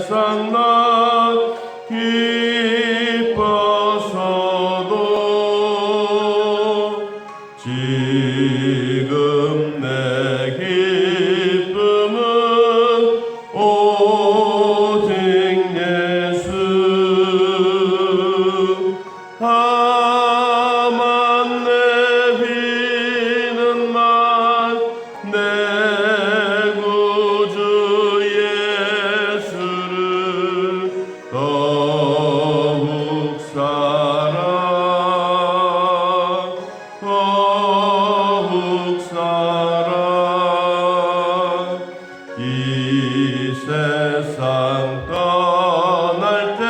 세상 나 기뻐서도 지금 내 기쁨은 오직 예수. 다만 내비는 말 내 구주 예수를 더욱 사랑 이 세상 떠날 때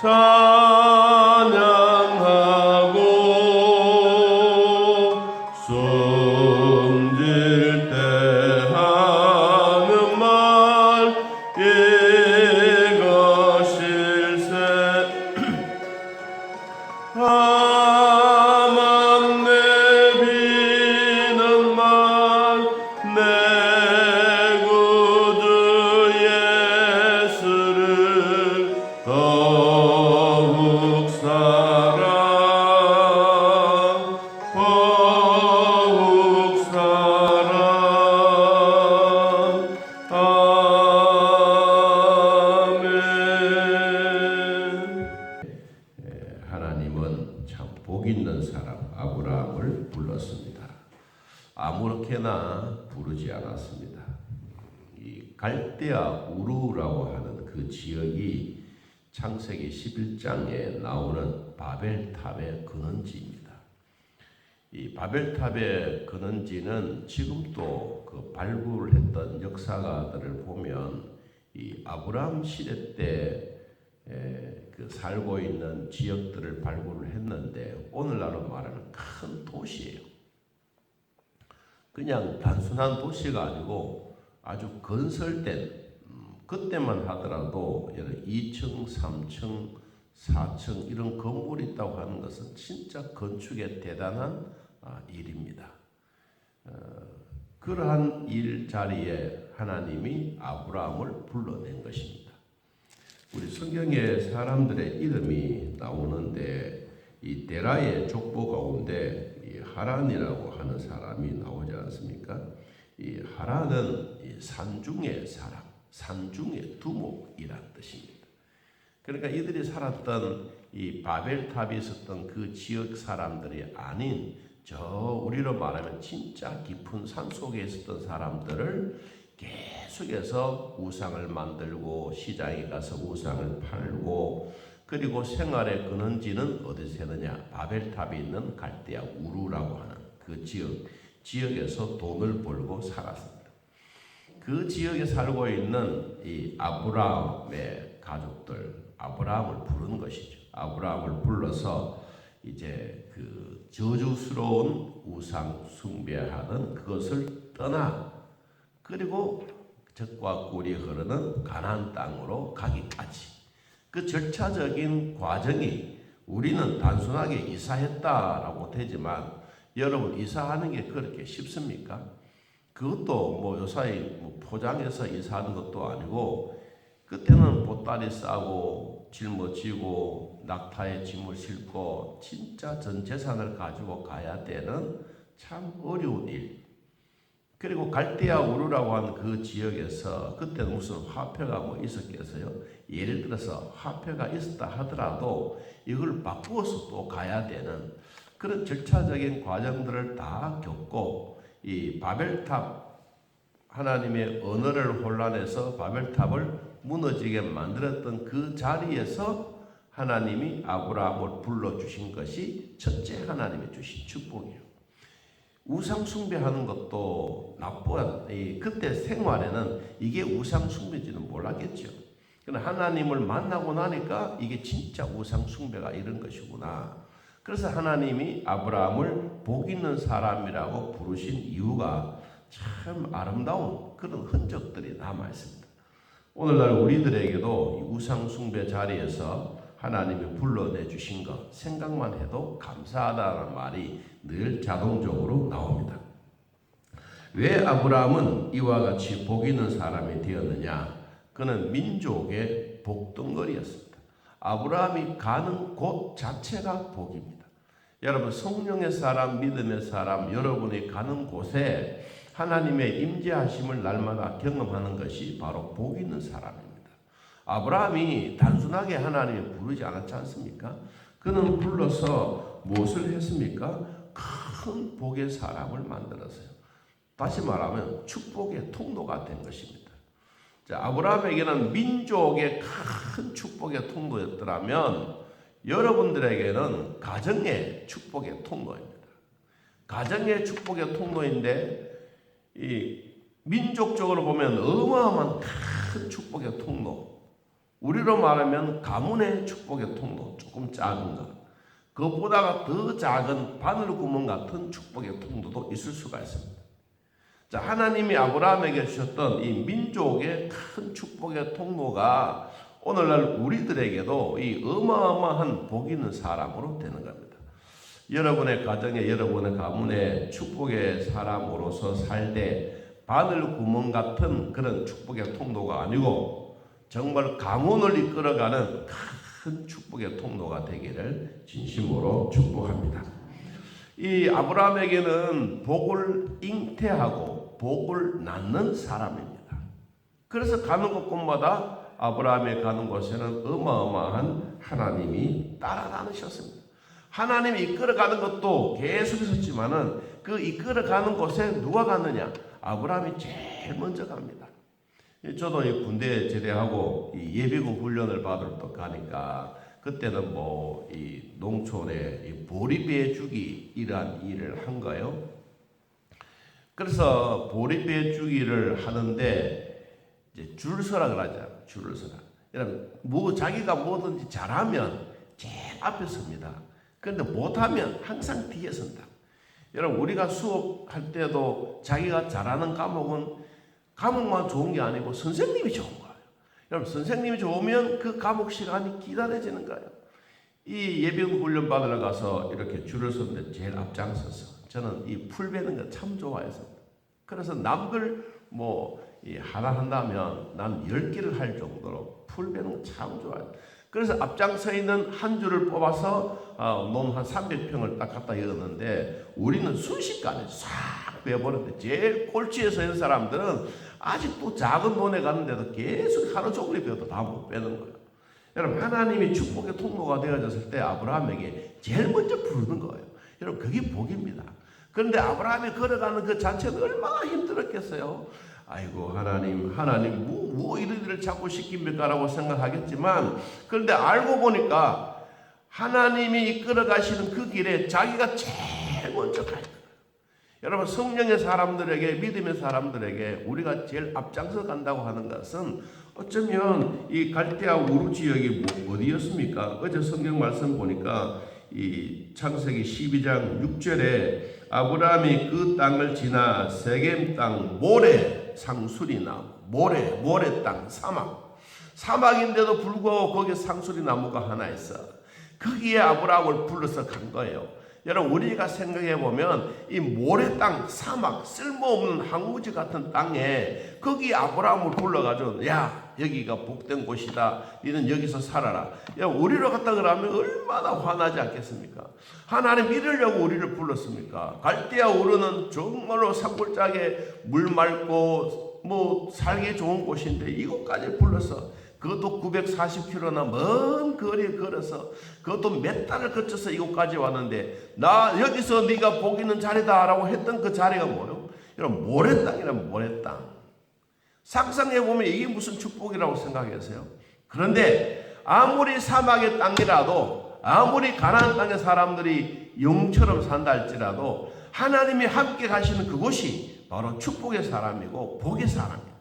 찬양하고 숨질 때 하는 말 이것일세. 다만 내비는 말 내 구주 예수를 더욱 사랑 아멘. 하나님은 참 복 있는 사람 아브라함을 불렀습니다. 아무렇게나 부르지 않았습니다. 이 갈대아 우르라고 하는 그 지역이 창세기 11장에 나오는 바벨탑의 근원지입니다. 이 바벨탑의 근원지는 지금도 그 발굴을 했던 역사가들을 보면 이 아브라함 시대 때 그 살고 있는 지역들을 발굴을 했는데 오늘날로 말하는 큰 도시예요. 그냥 단순한 도시가 아니고 아주 건설된 그때만 하더라도 2층, 3층, 4층 이런 건물이 있다고 하는 것은 진짜 건축의 대단한 일입니다. 그러한 일자리에 하나님이 아브라함을 불러낸 것입니다. 우리 성경에 사람들의 이름이 나오는데 이 데라의 족보 가운데 이 하란이라고 하는 사람이 나오지 않습니까? 이 하란은 이 산중의 사람, 산중의 두목이란 뜻입니다. 그러니까 이들이 살았던 이 바벨탑이 있었던 그 지역 사람들이 아닌 우리로 말하면 진짜 깊은 산 속에 있었던 사람들을 계속해서 우상을 만들고 시장에 가서 우상을 팔고 그리고 생활의 근원지는 어디서 했느냐? 바벨탑이 있는 갈대아 우르라고 하는 그 지역에서 돈을 벌고 살았습니다. 그 지역에 살고 있는 이 아브라함의 가족들, 아브라함을 부른 것이죠. 아브라함을 불러서 이제 그 저주스러운 우상 숭배하는 그것을 떠나 그리고 젖과 꿀이 흐르는 가나안 땅으로 가기까지 그 절차적인 과정이 우리는 단순하게 이사했다라고 되지만 여러분 이사하는 게 그렇게 쉽습니까? 그것도 뭐 요사이 포장해서 이사하는 것도 아니고 그때는 보따리 싸고 짊어지고 낙타에 짐을 싣고 진짜 전 재산을 가지고 가야 되는 참 어려운 일. 그리고 갈대아 우르라고 하는 그 지역에서 그때는 무슨 화폐가 뭐 있었겠어요? 예를 들어서 화폐가 있었다 하더라도 이걸 바꾸어서 또 가야 되는 그런 절차적인 과정들을 다 겪고 이 바벨탑 하나님의 언어를 혼란해서 바벨탑을 무너지게 만들었던 그 자리에서 하나님이 아브라함을 불러주신 것이 첫째 하나님이 주신 축복이에요. 우상 숭배하는 것도 나쁜 그때 생활에는 이게 우상 숭배인지는 몰랐겠죠. 그러나 하나님을 만나고 나니까 이게 진짜 우상 숭배가 이런 것이구나. 그래서 하나님이 아브라함을 복 있는 사람이라고 부르신 이유가 참 아름다운 그런 흔적들이 남아 있습니다. 오늘날 우리들에게도 이 우상 숭배 자리에서 하나님이 불러내 주신 것 생각만 해도 감사하다는 말이 늘 자동적으로 나옵니다. 왜 아브라함은 이와 같이 복 있는 사람이 되었느냐? 그는 민족의 복덩거리였습니다. 아브라함이 가는 곳 자체가 복입니다. 여러분, 성령의 사람, 믿음의 사람, 여러분이 가는 곳에 하나님의 임재하심을 날마다 경험하는 것이 바로 복 있는 사람입니다. 아브라함이 단순하게 하나님을 부르지 않았지 않습니까? 그는 불러서 무엇을 했습니까? 큰 복의 사람을 만들었어요. 다시 말하면 축복의 통로가 된 것입니다. 자, 아브라함에게는 민족의 큰 축복의 통로였더라면 여러분들에게는 가정의 축복의 통로입니다. 가정의 축복의 통로인데 이 민족적으로 보면 어마어마한 큰 축복의 통로, 우리로 말하면 가문의 축복의 통로, 조금 작은 것, 그것보다가 더 작은 바늘구멍 같은 축복의 통로도 있을 수가 있습니다. 자, 하나님이 아브라함에게 주셨던 이 민족의 큰 축복의 통로가 오늘날 우리들에게도 이 어마어마한 복 있는 사람으로 되는 겁니다. 여러분의 가정에, 여러분의 가문에 축복의 사람으로서 살되 바늘구멍 같은 그런 축복의 통로가 아니고 정말 가문을 이끌어가는 큰 축복의 통로가 되기를 진심으로 축복합니다. 이 아브라함에게는 복을 잉태하고 복을 낳는 사람입니다. 그래서 가는 곳곳마다 아브라함이 가는 곳에는 어마어마한 하나님이 따라다니셨습니다. 하나님이 이끌어가는 것도 계속 있었지만은 그 이끌어가는 곳에 누가 갔느냐? 아브라함이 제일 먼저 갑니다. 저도 군대 제대하고 예비군 훈련을 받으러 또 가니까 그때는 이 농촌에 보리배 주기 이러한 일을 한 거예요. 그래서 보리배 주기를 하는데 이제 줄을 서라 그러잖아요. 줄을 서라. 여러분, 자기가 뭐든지 잘하면 제일 앞에 섭니다. 그런데 못하면 항상 뒤에 선다. 여러분, 우리가 수업할 때도 자기가 잘하는 과목만 좋은 게 아니고 선생님이 좋은 거예요. 여러분, 선생님이 좋으면 그 과목 시간이 기다려지는 거예요. 이 예비군 훈련 받으러 가서 이렇게 줄을 섰는데 제일 앞장서서 저는 이 풀 베는 거 참 좋아했습니다. 그래서 남들 하나 한다면 난 10개를 할 정도로 풀 베는 거 참 좋아해요. 그래서 앞장서 있는 한 줄을 뽑아서 논 한 300평을 딱 갖다 열었는데 우리는 순식간에 싹 베어버렸는데 제일 꼴찌에 서 있는 사람들은 아직도 작은 논에 갔는데도 계속 하루 종일 베어도 다 못 빼는 거예요. 여러분, 하나님이 축복의 통로가 되어졌을 때 아브라함에게 제일 먼저 부르는 거예요. 여러분, 그게 복입니다. 그런데 아브라함이 걸어가는 그 자체는 얼마나 힘들었겠어요. 아이고, 하나님 뭐 이런 일을 자꾸 시킵니까라고 생각하겠지만, 그런데 알고 보니까 하나님이 이끌어 가시는 그 길에 자기가 제일 먼저 가요. 여러분, 성령의 사람들에게, 믿음의 사람들에게 우리가 제일 앞장서 간다고 하는 것은 어쩌면 이 갈대아 우르 지역이 어디였습니까? 어제 성경 말씀 보니까 이 창세기 12장 6절에 아브라함이 그 땅을 지나 세겜 땅 모래 상수리 나무, 모래 땅 사막인데도 불구하고 거기에 상수리 나무가 하나 있어. 거기에 아브라함을 불러서 간 거예요. 여러분, 우리가 생각해 보면 이 모래 땅, 사막, 쓸모없는 황무지 같은 땅에 거기 아브라함을 불러가지고 야, 여기가 복된 곳이다. 너는 여기서 살아라. 야, 우리로 갔다 그러면 얼마나 화나지 않겠습니까? 하나님 이러려고 우리를 불렀습니까? 갈대아 우르는 정말로 산골짜기에 물 맑고 살기 좋은 곳인데 이곳까지 불러서 그것도 940km나 먼 거리에 걸어서 그것도 몇 달을 거쳐서 이곳까지 왔는데 나 여기서 네가 복 있는 자리다 라고 했던 그 자리가 뭐예요? 여러분, 모래땅이란 모래땅. 상상해보면 이게 무슨 축복이라고 생각하세요? 그런데 아무리 사막의 땅이라도 아무리 가나안 땅의 사람들이 용처럼 산다 할지라도 하나님이 함께 가시는 그곳이 바로 축복의 사람이고 복의 사람입니다.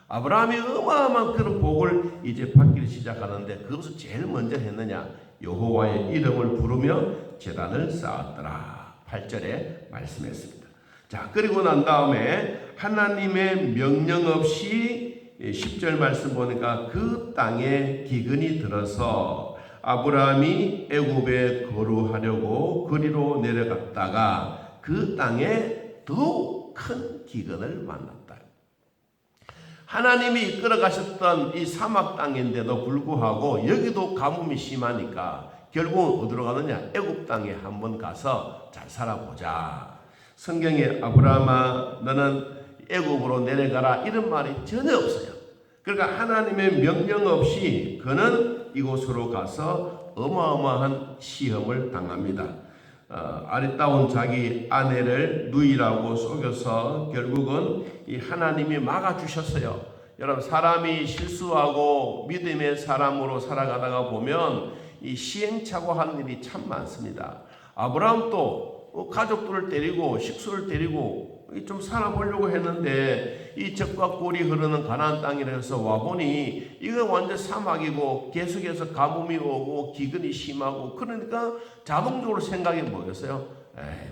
아브라함이 어마어마한 그런 복을 이제 받기 시작하는데 그것을 제일 먼저 했느냐? 여호와의 이름을 부르며 제단을 쌓았더라. 8절에 말씀했습니다. 자, 그리고 난 다음에 하나님의 명령 없이 10절 말씀 보니까 그 땅에 기근이 들어서 아브라함이 애굽에 거류하려고 그리로 내려갔다가 그 땅에 더욱 큰 기근을 만났다. 하나님이 이끌어 가셨던 이 사막 땅인데도 불구하고 여기도 가뭄이 심하니까 결국은 어디로 가느냐? 애굽 땅에 한번 가서 잘 살아보자. 성경에 아브라함아 너는 애굽으로 내려가라 이런 말이 전혀 없어요. 그러니까 하나님의 명령 없이 그는 이곳으로 가서 어마어마한 시험을 당합니다. 아리따운 자기 아내를 누이라고 속여서 결국은 이 하나님이 막아주셨어요. 여러분 사람이 실수하고 믿음의 사람으로 살아가다가 보면 이 시행착오하는 일이 참 많습니다. 아브라함도 가족들을 데리고 식수를 데리고 좀 살아보려고 했는데 이 적과 꿀이 흐르는 가나안 땅이라서 와보니 이거 완전 사막이고 계속해서 가뭄이 오고 기근이 심하고 그러니까 자동적으로 생각이 뭐겠어요?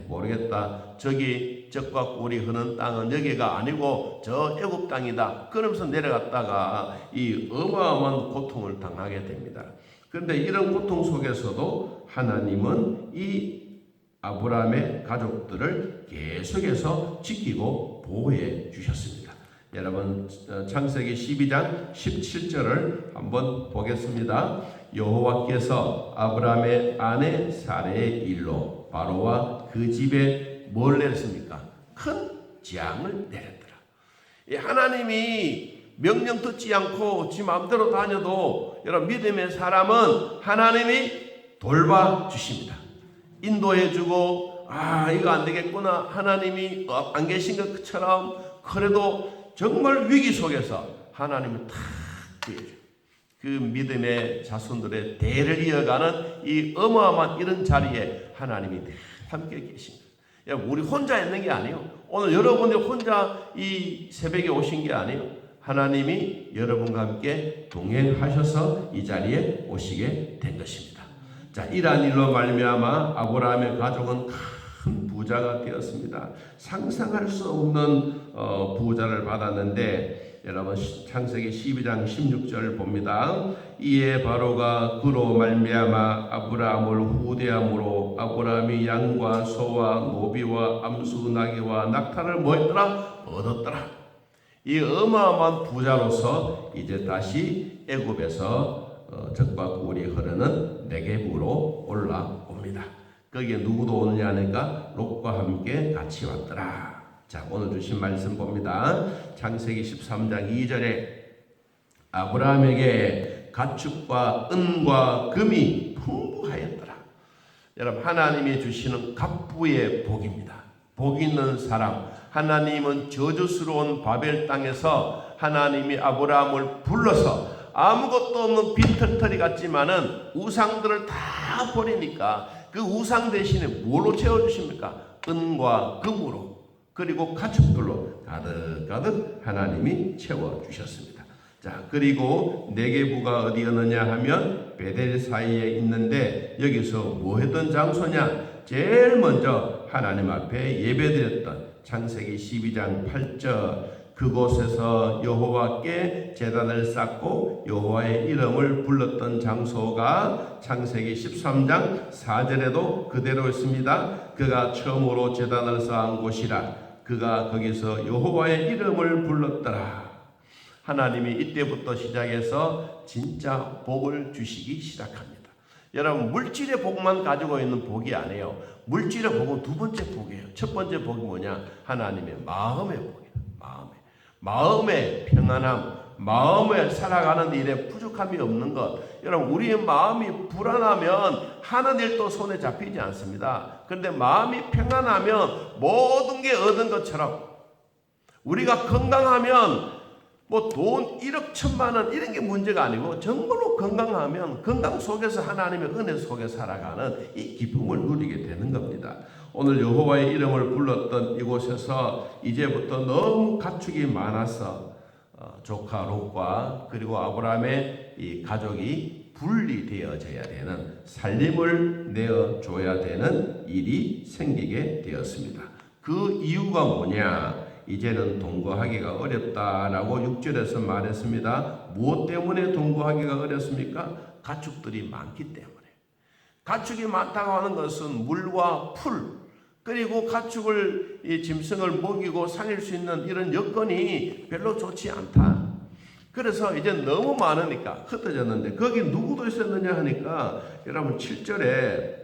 모르겠다. 저기 적과 꿀이 흐르는 땅은 여기가 아니고 저 애굽 땅이다. 그러면서 내려갔다가 이 어마어마한 고통을 당하게 됩니다. 그런데 이런 고통 속에서도 하나님은 이 아브라함의 가족들을 계속해서 지키고 보호해 주셨습니다. 여러분 창세기 12장 17절을 한번 보겠습니다. 여호와께서 아브라함의 아내 사레의 일로 바로와 그 집에 뭘 내렸습니까? 큰 재앙을 내렸더라. 하나님이 명령 듣지 않고 지 마음대로 다녀도 여러분 믿음의 사람은 하나님이 돌봐주십니다. 인도해주고 이거 안 되겠구나 하나님이 안 계신 것처럼 그래도 정말 위기 속에서 하나님이 탁 구해줘요. 그 믿음의 자손들의 대를 이어가는 이 어마어마한 이런 자리에 하나님이 함께 계십니다. 우리 혼자 있는 게 아니에요. 오늘 여러분이 혼자 이 새벽에 오신 게 아니에요. 하나님이 여러분과 함께 동행하셔서 이 자리에 오시게 된 것입니다. 자, 이러한 일로 말미암아 아브라함의 가족은 큰 부자가 되었습니다. 상상할 수 없는 부자를 받았는데 여러분 창세기 12장 16절 봅니다. 이에 바로가 그로 말미암아 아브라함을 후대함으로 아브라함이 양과 소와 노비와 암수 나귀와 낙타를 뭐했더라? 얻었더라. 이 어마어마한 부자로서 이제 다시 애굽에서 적과 꿀이 흐르는 네겝으로 올라옵니다. 거기에 누구도 오느냐 하니까 롯과 함께 같이 왔더라. 자, 오늘 주신 말씀 봅니다. 창세기 13장 2절에 아브라함에게 가축과 은과 금이 풍부하였더라. 여러분 하나님이 주시는 갑부의 복입니다. 복 있는 사람. 하나님은 저주스러운 바벨 땅에서 하나님이 아브라함을 불러서 아무것도 없는 빈털터리 같지만은 우상들을 다 버리니까 그 우상 대신에 뭘로 채워주십니까? 은과 금으로 그리고 가축들로 가득가득 하나님이 채워주셨습니다. 자, 그리고 네겝가 어디였느냐 하면 베델 사이에 있는데 여기서 뭐 했던 장소냐? 제일 먼저 하나님 앞에 예배드렸던 창세기 12장 8절 그곳에서 여호와께 제단을 쌓고 여호와의 이름을 불렀던 장소가 창세기 13장 4절에도 그대로 있습니다. 그가 처음으로 제단을 쌓은 곳이라 그가 거기서 여호와의 이름을 불렀더라. 하나님이 이때부터 시작해서 진짜 복을 주시기 시작합니다. 여러분 물질의 복만 가지고 있는 복이 아니에요. 물질의 복은 두 번째 복이에요. 첫 번째 복이 뭐냐? 하나님의 마음의 복이에요. 마음의 평안함, 마음에 살아가는 일에 부족함이 없는 것. 여러분 우리의 마음이 불안하면 하는 일도 손에 잡히지 않습니다. 그런데 마음이 평안하면 모든 게 얻은 것처럼 우리가 건강하면 뭐 돈 1억 1천만 원 이런 게 문제가 아니고 정말로 건강하면 건강 속에서 하나님의 은혜 속에 살아가는 이 기쁨을 누리게 되는 겁니다. 오늘 여호와의 이름을 불렀던 이곳에서 이제부터 너무 가축이 많아서 조카 롯과 그리고 아브라함의 이 가족이 분리되어져야 되는 살림을 내어줘야 되는 일이 생기게 되었습니다. 그 이유가 뭐냐? 이제는 동거하기가 어렵다라고 6절에서 말했습니다. 무엇 때문에 동거하기가 어렵습니까? 가축들이 많기 때문에. 가축이 많다고 하는 것은 물과 풀 그리고 가축을 이 짐승을 먹이고 살릴 수 있는 이런 여건이 별로 좋지 않다. 그래서 이제 너무 많으니까 흩어졌는데 거기 누구도 있었느냐 하니까 여러분 7절에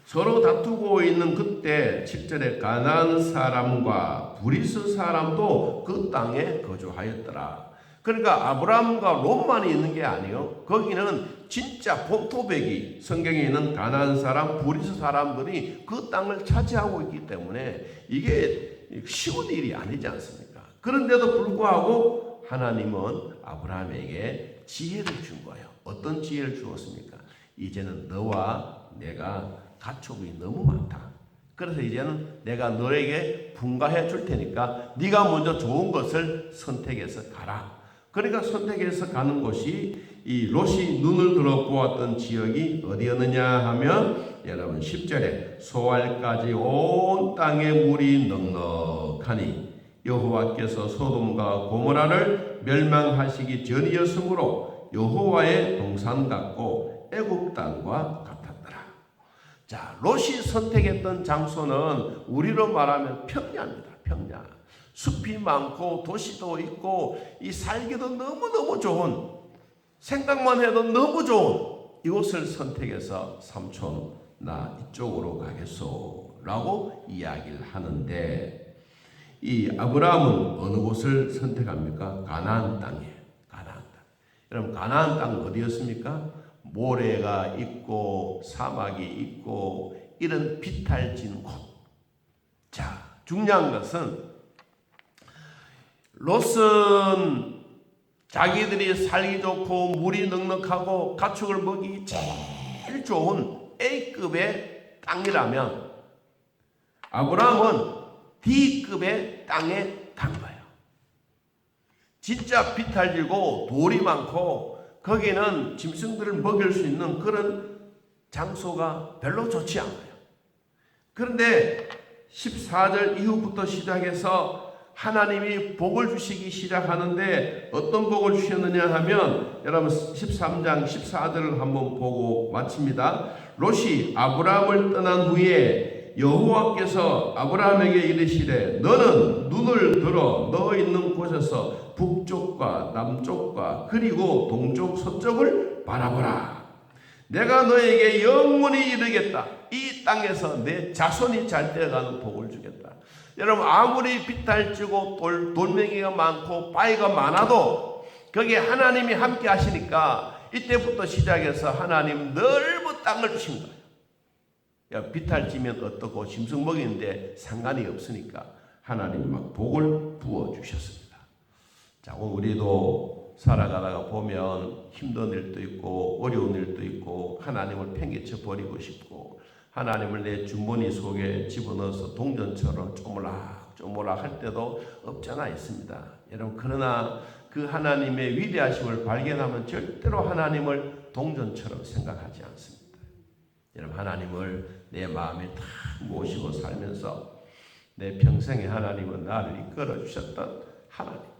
서로 다투고 있는 그때 7절에 가나안 사람과 브리스 사람도 그 땅에 거주하였더라. 그러니까 아브라함과 롯만이 있는 게 아니에요. 거기는 진짜 본토백이 성경에 있는 가나안 사람, 브리스 사람들이 그 땅을 차지하고 있기 때문에 이게 쉬운 일이 아니지 않습니까? 그런데도 불구하고 하나님은 아브라함에게 지혜를 준 거예요. 어떤 지혜를 주었습니까? 이제는 너와 내가 가축이 너무 많다. 그래서 이제는 내가 너에게 분가해 줄 테니까 네가 먼저 좋은 것을 선택해서 가라. 그러니까 선택해서 가는 곳이 이 롯이 눈을 들어 보았던 지역이 어디였느냐 하면 여러분 10절에 소알까지 온 땅에 물이 넉넉하니 여호와께서 소돔과 고모라를 멸망하시기 전이었으므로 여호와의 동산 같고 애굽 땅과 같았더라. 자, 롯이 선택했던 장소는 우리로 말하면 평야입니다. 평야. 숲이 많고 도시도 있고 이 살기도 너무너무 좋은, 생각만 해도 너무 좋은 이곳을 선택해서 삼촌 나 이쪽으로 가겠소 라고 이야기를 하는데 이 아브라함은 어느 곳을 선택합니까? 가나안 땅이에요. 가나안 땅. 여러분 가나안 땅 어디였습니까? 모래가 있고 사막이 있고 이런 비탈진 곳. 자, 중요한 것은 롯은 자기들이 살기 좋고 물이 넉넉하고 가축을 먹이기 제일 좋은 A급의 땅이라면 아브라함은 D급의 땅에 간 거예요. 진짜 비탈지고 돌이 많고 거기는 짐승들을 먹일 수 있는 그런 장소가 별로 좋지 않아요. 그런데 14절 이후부터 시작해서 하나님이 복을 주시기 시작하는데 어떤 복을 주셨느냐 하면 여러분 13장 14절을 한번 보고 마칩니다. 롯이 아브라함을 떠난 후에 여호와께서 아브라함에게 이르시되 너는 눈을 들어 너 있는 곳에서 북쪽과 남쪽과 그리고 동쪽 서쪽을 바라보라. 내가 너에게 영원히 이르겠다. 이 땅에서 내 자손이 잘 되어가는 복을 주겠다. 여러분 아무리 비탈지고 돌멩이가 많고 바위가 많아도 거기에 하나님이 함께 하시니까 이때부터 시작해서 하나님 넓은 땅을 주신 거예요. 야, 비탈지면 어떻고 짐승 먹이는데 상관이 없으니까 하나님이 막 복을 부어주셨습니다. 자, 우리도 살아가다가 보면 힘든 일도 있고 어려운 일도 있고 하나님을 팽개쳐 버리고 싶고 하나님을 내 주머니 속에 집어넣어서 동전처럼 쪼물락 할 때도 없잖아 있습니다. 여러분 그러나 그 하나님의 위대하심을 발견하면 절대로 하나님을 동전처럼 생각하지 않습니다. 여러분 하나님을 내 마음에 다 모시고 살면서 내 평생에 하나님은 나를 이끌어 주셨던 하나님입니다.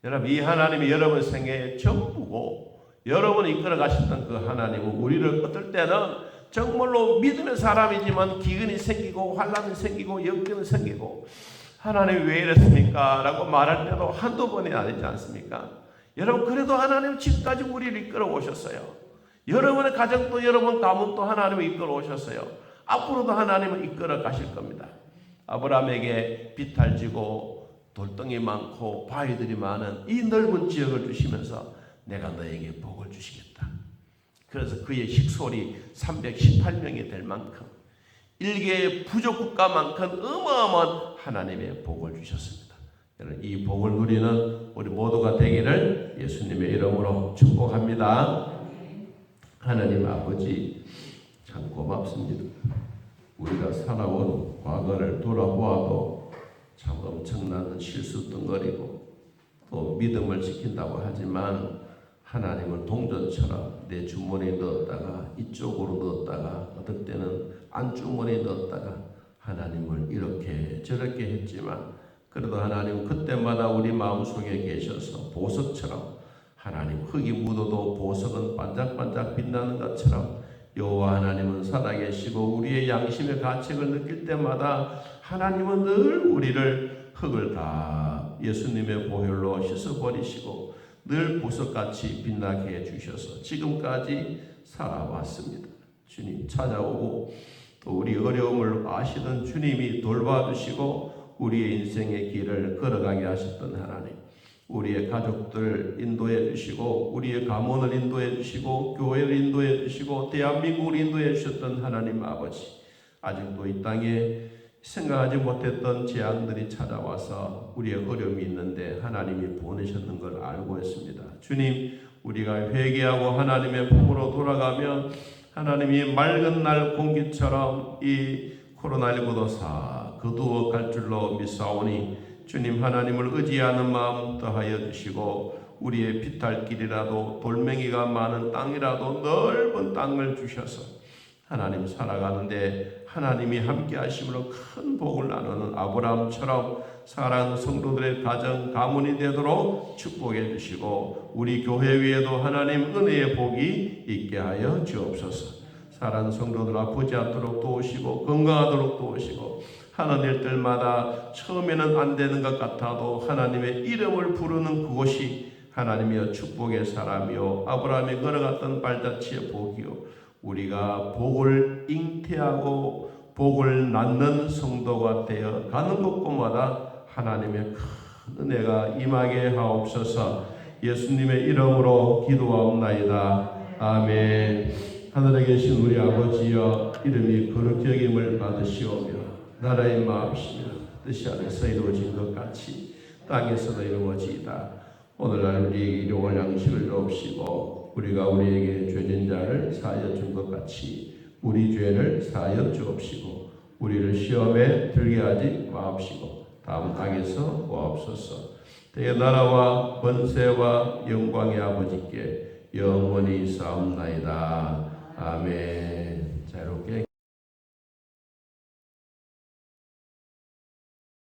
여러분 이 하나님이 여러분 생애의 전부고 여러분을 이끌어 가셨던 그 하나님은 우리를 어떨 때는 정말로 믿음의 사람이지만 기근이 생기고 환난이 생기고 역경이 생기고 하나님이 왜 이랬습니까? 라고 말할 때도 한두 번이 아니지 않습니까? 여러분 그래도 하나님 지금까지 우리를 이끌어 오셨어요. 여러분의 가정도 여러분 가문도 하나님이 이끌어 오셨어요. 앞으로도 하나님은 이끌어 가실 겁니다. 아브라함에게 비탈지고 돌덩이 많고 바위들이 많은 이 넓은 지역을 주시면서 내가 너에게 복을 주시겠다. 그래서 그의 식솔이 318명이 될 만큼 일개의 부족국가만큼 어마어마한 하나님의 복을 주셨습니다. 이 복을 누리는 우리 모두가 되기를 예수님의 이름으로 축복합니다. 하나님 아버지 참 고맙습니다. 우리가 살아온 과거를 돌아보아도 참 엄청난 실수 덩어리고 또 믿음을 지킨다고 하지만 하나님을 동전처럼 내 주머니에 넣었다가 이쪽으로 넣었다가 어떨 때는 안주머니에 넣었다가 하나님을 이렇게 저렇게 했지만 그래도 하나님은 그때마다 우리 마음속에 계셔서 보석처럼 하나님 흙이 묻어도 보석은 반짝반짝 빛나는 것처럼 여호와 하나님은 살아계시고 우리의 양심의 가책을 느낄 때마다 하나님은 늘 우리를 흙을 다 예수님의 보혈로 씻어버리시고 늘 보석같이 빛나게 해주셔서 지금까지 살아왔습니다. 주님 찾아오고 또 우리 어려움을 아시던 주님이 돌봐주시고 우리의 인생의 길을 걸어가게 하셨던 하나님, 우리의 가족들 인도해 주시고 우리의 가문을 인도해 주시고 교회를 인도해 주시고 대한민국을 인도해 주셨던 하나님 아버지, 아직도 이 땅에 생각하지 못했던 재앙들이 찾아와서 우리의 어려움이 있는데 하나님이 보내셨는 걸 알고 있습니다. 주님, 우리가 회개하고 하나님의 품으로 돌아가면 하나님이 맑은 날 공기처럼 이 코로나19도 사 거두어 갈 줄로 믿사오니 주님, 하나님을 의지하는 마음 더하여 주시고 우리의 비탈길이라도 돌멩이가 많은 땅이라도 넓은 땅을 주셔서 하나님 살아가는데 하나님이 함께 하심으로 큰 복을 나누는 아브라함처럼 사랑하는 성도들의 가정 가문이 되도록 축복해 주시고 우리 교회 위에도 하나님 은혜의 복이 있게 하여 주옵소서. 사랑하는 성도들 아프지 않도록 도우시고 건강하도록 도우시고 하는 일들마다 처음에는 안 되는 것 같아도 하나님의 이름을 부르는 그곳이 하나님이여 축복의 사람이요 아브라함이 걸어갔던 발자취의 복이요 우리가 복을 잉태하고 복을 낳는 성도가 되어 가는 곳곳마다 하나님의 큰 은혜가 임하게 하옵소서. 예수님의 이름으로 기도하옵나이다. 아멘. 하늘에 계신 우리 아버지여, 이름이 거룩히 여김을 받으시오며 나라의 마음이시며 뜻이 하늘에서 이루어진 것 같이 땅에서도 이루어지이다. 오늘날 우리에게 일용할 양식을 주옵시고 우리가 우리에게 죄진 자를 사하여 준 것 같이 우리 죄를 사하여 주옵시고 우리를 시험에 들게 하지 마옵시고 다음 땅에서 구하옵소서. 대개 나라와 번세와 영광의 아버지께 영원히 싸움나이다. 아멘. 자유롭게